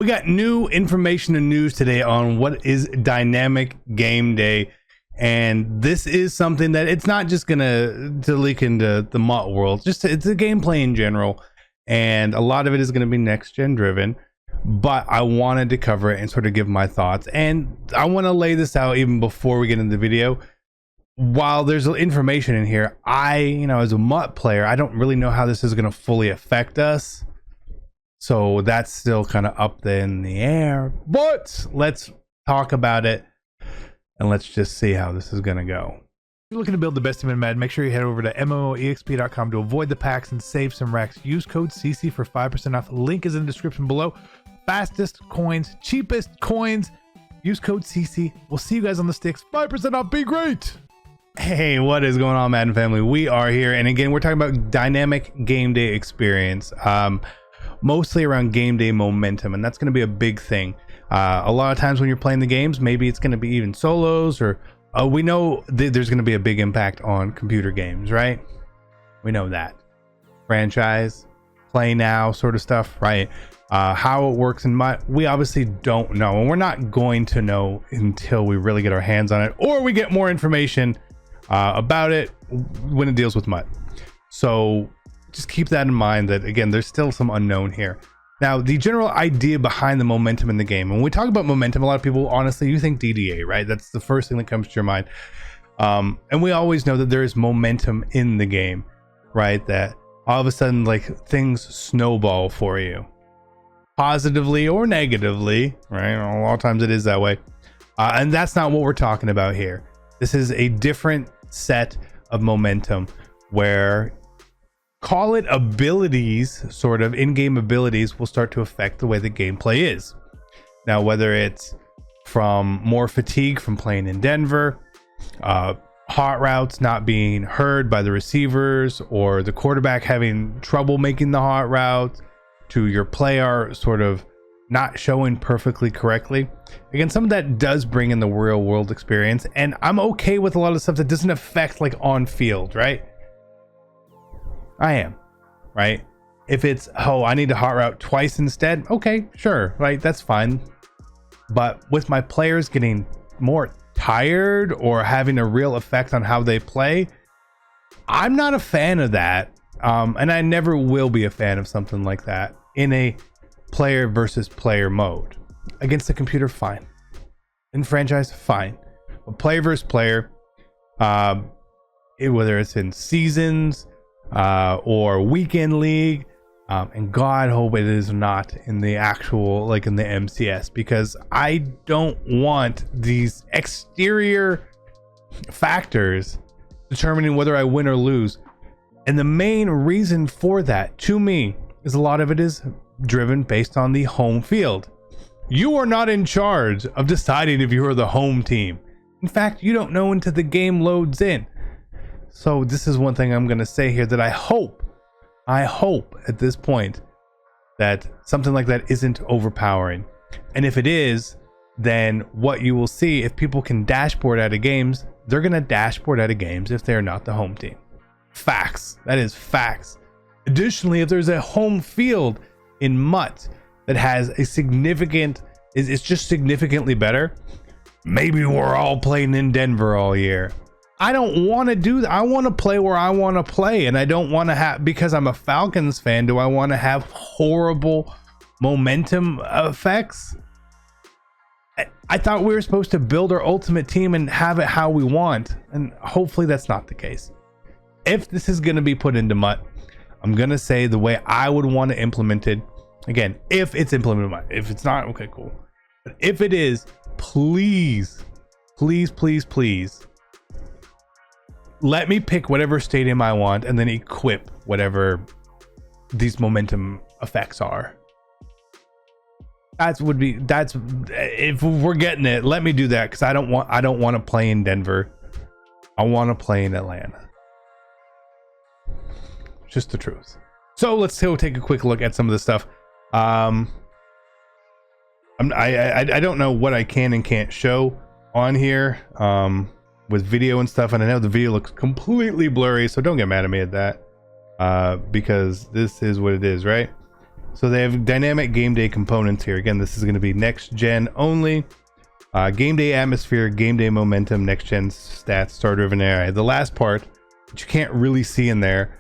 We got new information and news today on what is dynamic game day, and this is something that it's not just gonna leak into the MUT world. It's a gameplay in general, and a lot of it is going to be next gen driven. But I wanted to cover it and sort of give my thoughts, and I want to lay this out even before we get into the video. While there's information in here, as a MUT player, I don't really know how this is going to fully affect us. So that's still kind of up in the air, but let's talk about it and let's just see how this is going to go. If you're looking to build the best team in Madden, make sure you head over to moexp.com to avoid the packs and save some racks. Use code CC for 5% off. Link is in the description below. Fastest coins, cheapest coins. Use code CC. We'll see you guys on the sticks. 5% off. Be great. Hey, what is going on, Madden family? We are here, and again, we're talking about dynamic game day experience. Mostly around game day momentum, and that's going to be a big thing. A lot of times when you're playing the games, maybe it's going to be even solos, or we know there's going to be a big impact on computer games, right? We know that. Franchise, play now sort of stuff, right? How it works in MUT, we obviously don't know, and we're not going to know until we really get our hands on it, or we get more information about it when it deals with MUT. So just keep that in mind, that again, there's still some unknown here. Now, the general idea behind the momentum in the game, when we talk about momentum, a lot of people, honestly, you think DDA, right? That's the first thing that comes to your mind. And we always know that there is momentum in the game, right? That all of a sudden, like, things snowball for you, positively or negatively, right? A lot of times it is that way. And that's not what we're talking about here. This is a different set of momentum where, call it abilities, sort of in-game abilities, will start to affect the way the gameplay is. Now, whether it's from more fatigue from playing in Denver, hot routes not being heard by the receivers, or the quarterback having trouble making the hot routes, to your player sort of not showing perfectly correctly. Again, some of that does bring in the real world experience, and I'm okay with a lot of stuff that doesn't affect like on field, right? I am, right? If it's, oh, I need to hot route twice instead, okay, sure, right, that's fine. But with my players getting more tired or having a real effect on how they play, I'm not a fan of that. And I never will be a fan of something like that in a player versus player mode. Against the computer, fine. In franchise, fine. But player versus player, whether it's in seasons, or weekend league, and God hope it is not in the actual, like in the MCS, because I don't want these exterior factors determining whether I win or lose. And the main reason for that, to me, is a lot of it is driven based on the home field. You are not in charge of deciding if you are the home team. In fact, you don't know until the game loads in. So this is one thing I'm going to say here, that I hope at this point that something like that isn't overpowering. And if it is, then what you will see, if people can dashboard out of games, they're going to dashboard out of games if they're not the home team. Facts. That is facts. Additionally, if there's a home field in MUT that has a significant, it's just significantly better, maybe we're all playing in Denver all year. I don't want to do that. I want to play where I want to play, and I don't want to have, because I'm a Falcons fan, do I want to have horrible momentum effects? I thought we were supposed to build our ultimate team and have it how we want, and hopefully that's not the case. If this is going to be put into MUT, I'm going to say the way I would want to implement it. Again, if it's implemented in MUT. If it's not, okay, cool. But if it is, please, please, please, please, let me pick whatever stadium I want and then equip whatever these momentum effects are. That's if we're getting it, let me do that, because I don't want to play in Denver. I want to play in Atlanta. Just the truth. So let's go take a quick look at some of the stuff. I don't know what I can and can't show on here with video and stuff, and I know the video looks completely blurry, so don't get mad at me at that, because this is what it is, right? So they have dynamic game day components here. Again, this is going to be next gen only. Game day atmosphere, game day momentum, next gen stats, start-driven AI. The last part, which you can't really see in there,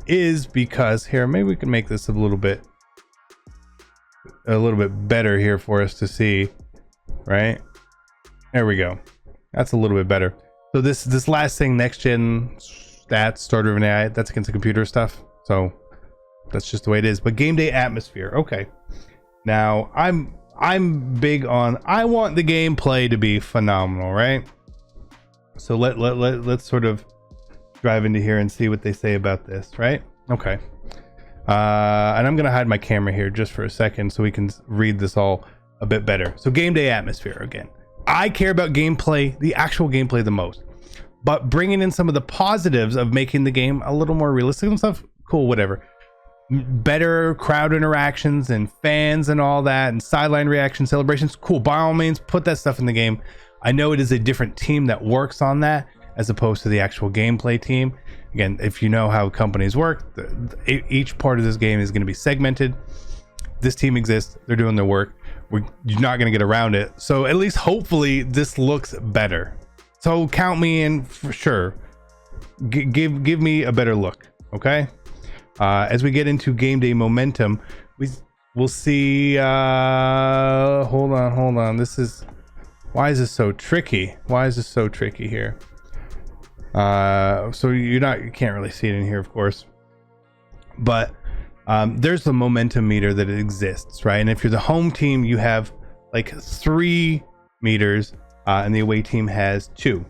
is because here, maybe we can make this a little bit better here for us to see, right? There we go. That's a little bit better. So this last thing, next gen stats, start-driven AI, that's against the computer stuff. So that's just the way it is. But game day atmosphere, okay. Now I'm big on, I want the gameplay to be phenomenal, right? So let's sort of drive into here and see what they say about this, right? Okay. And I'm gonna hide my camera here just for a second so we can read this all a bit better. So game day atmosphere, again, I care about gameplay, the actual gameplay the most, but bringing in some of the positives of making the game a little more realistic and stuff, cool, whatever. Better crowd interactions and fans and all that, and sideline reaction celebrations, cool, by all means put that stuff in the game. I know it is a different team that works on that as opposed to the actual gameplay team. Again, if you know how companies work, each part of this game is going to be segmented. This team exists, they're doing their work, you're not going to get around it. So at least hopefully this looks better, so count me in for sure. Give me a better look, okay? As we get into game day momentum, we'll see. Hold on. Why is this so tricky? Here? So you can't really see it in here, of course, but there's the momentum meter that exists, right? And if you're the home team, you have like 3 meters, and the away team has 2.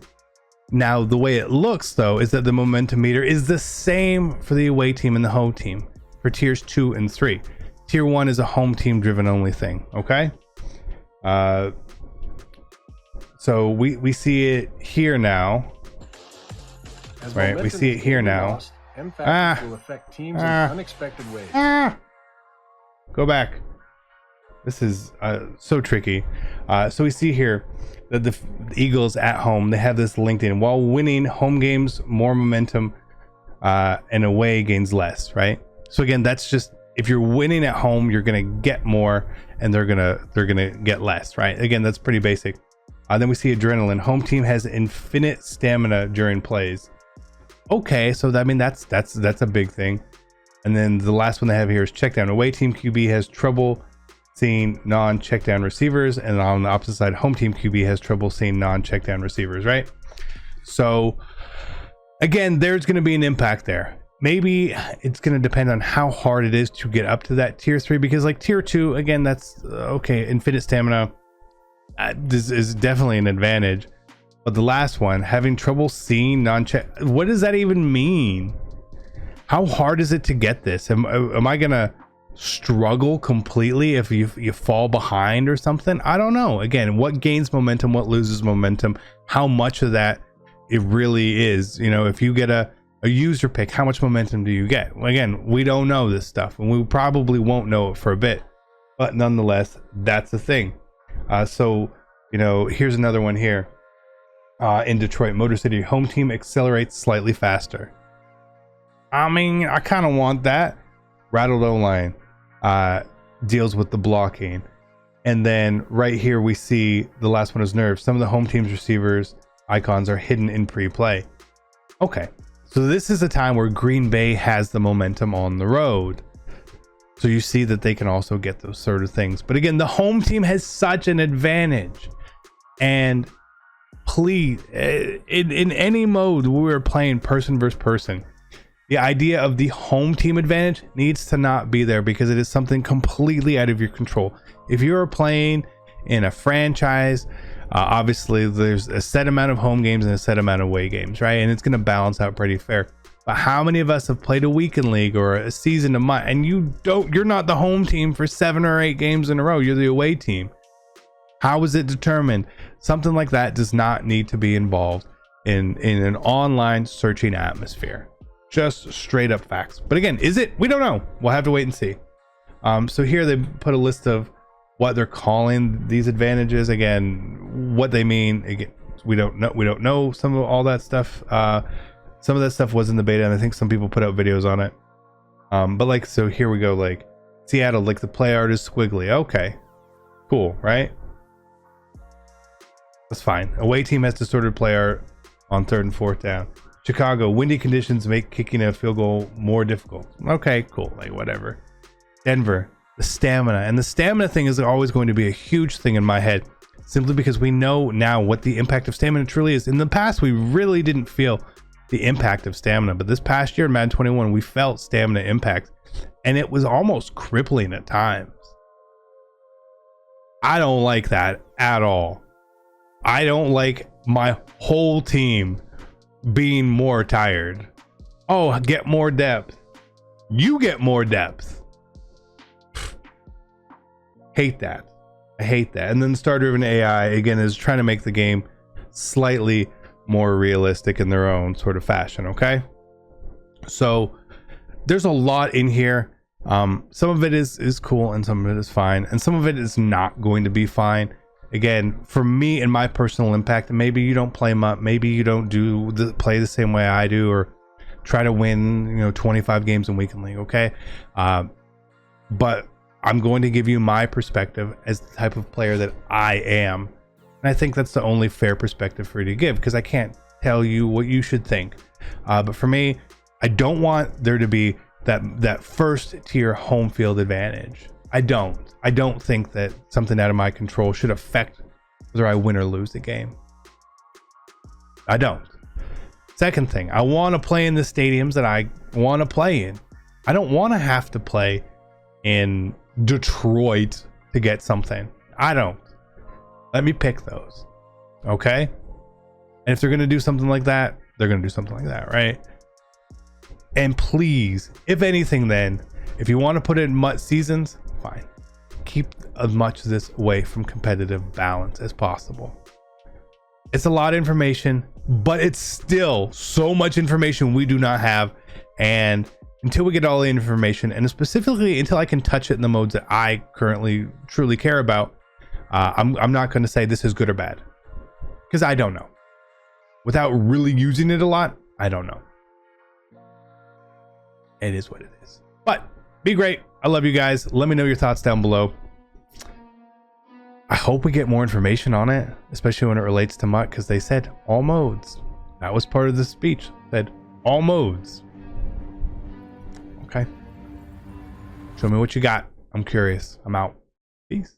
Now, the way it looks, though, is that the momentum meter is the same for the away team and the home team for tiers 2 and 3. Tier 1 is a home team driven only thing, okay? So we see it here now, right? We see it here now. Will affect teams in unexpected ways. Go back. This is so tricky. So we see here that the Eagles at home, they have this linked in. While winning home games, more momentum, and away gains less, right? So again, that's just, if you're winning at home, you're gonna get more, and they're gonna get less, right? Again, that's pretty basic. Then we see adrenaline. Home team has infinite stamina during plays. Okay, so I mean that's a big thing. And then the last one they have here is check down. Away team QB has trouble seeing non-check down receivers, and on the opposite side, home team QB has trouble seeing non-check down receivers, right? So again, there's going to be an impact there. Maybe it's going to depend on how hard it is to get up to that tier 3, because like tier 2, again, that's okay, infinite stamina, this is definitely an advantage. But the last one, having trouble seeing non-check, what does that even mean? How hard is it to get this? Am I gonna struggle completely if you fall behind or something? I don't know. Again, what gains momentum, what loses momentum, how much of that it really is. You know, if you get a user pick, how much momentum do you get? Again, we don't know this stuff, and we probably won't know it for a bit, but nonetheless, that's the thing. So, you know, here's another one here. In Detroit, Motor City, home team accelerates slightly faster. I mean, I kind of want that. Rattled O-line deals with the blocking. And then right here we see the last one is nerves. Some of the home team's receivers icons are hidden in pre-play. Okay, so this is a time where Green Bay has the momentum on the road. So you see that they can also get those sort of things. But again, the home team has such an advantage. And please, in any mode where we're playing person versus person, the idea of the home team advantage needs to not be there, because it is something completely out of your control. If you're playing in a franchise, obviously there's a set amount of home games and a set amount of away games, right? And it's going to balance out pretty fair. But how many of us have played a weekend league or a season a month, and you're not the home team for 7 or 8 games in a row, you're the away team? How is it determined? Something like that does not need to be involved in an online searching atmosphere. Just straight up facts. But again, is it? We don't know. We'll have to wait and see. So here they put a list of what they're calling these advantages. Again, what they mean. Again, we don't know some of all that stuff. Some of that stuff was in the beta, and I think some people put out videos on it. But like, so here we go. Like, Seattle, like the play art is squiggly. Okay, cool, right? That's fine. Away team has distorted play art on 3rd and 4th down. Chicago, windy conditions make kicking a field goal more difficult. Okay, cool, like whatever. Denver, the stamina. And the stamina thing is always going to be a huge thing in my head, simply because we know now what the impact of stamina truly is. In the past, we really didn't feel the impact of stamina, but this past year in Madden 21, we felt stamina impact, and it was almost crippling at times. I don't like that at all. I don't like my whole team being more tired. Oh, get more depth. You get more depth. Hate that. I hate that. And then star-driven AI, again, is trying to make the game slightly more realistic in their own sort of fashion, okay? So there's a lot in here. Some of it is cool and some of it is fine, and some of it is not going to be fine. Again, for me and my personal impact, maybe you don't play much, maybe you don't play the same way I do, or try to win 25 games in weekend league, okay? But I'm going to give you my perspective as the type of player that I am, and I think that's the only fair perspective for you to give, because I can't tell you what you should think. But for me, I don't want there to be that first tier home field advantage. I don't think that something out of my control should affect whether I win or lose the game. I don't. Second thing, I want to play in the stadiums that I want to play in. I don't want to have to play in Detroit to get something. I don't. Let me pick those. Okay? And if they're going to do something like that, they're going to do something like that, right? And please, if anything, then, if you want to put it in MUT seasons, fine. Keep as much of this away from competitive balance as possible. It's a lot of information, but it's still so much information we do not have. And until we get all the information, and specifically until I can touch it in the modes that I currently truly care about, I'm not going to say this is good or bad, because I don't know. Without really using it a lot, I don't know. It is what it is. But be great. I love you guys. Let me know your thoughts down below. I hope we get more information on it, especially when it relates to MUT, because they said all modes. That was part of the speech. Said all modes. Okay. Show me what you got. I'm curious. I'm out. Peace.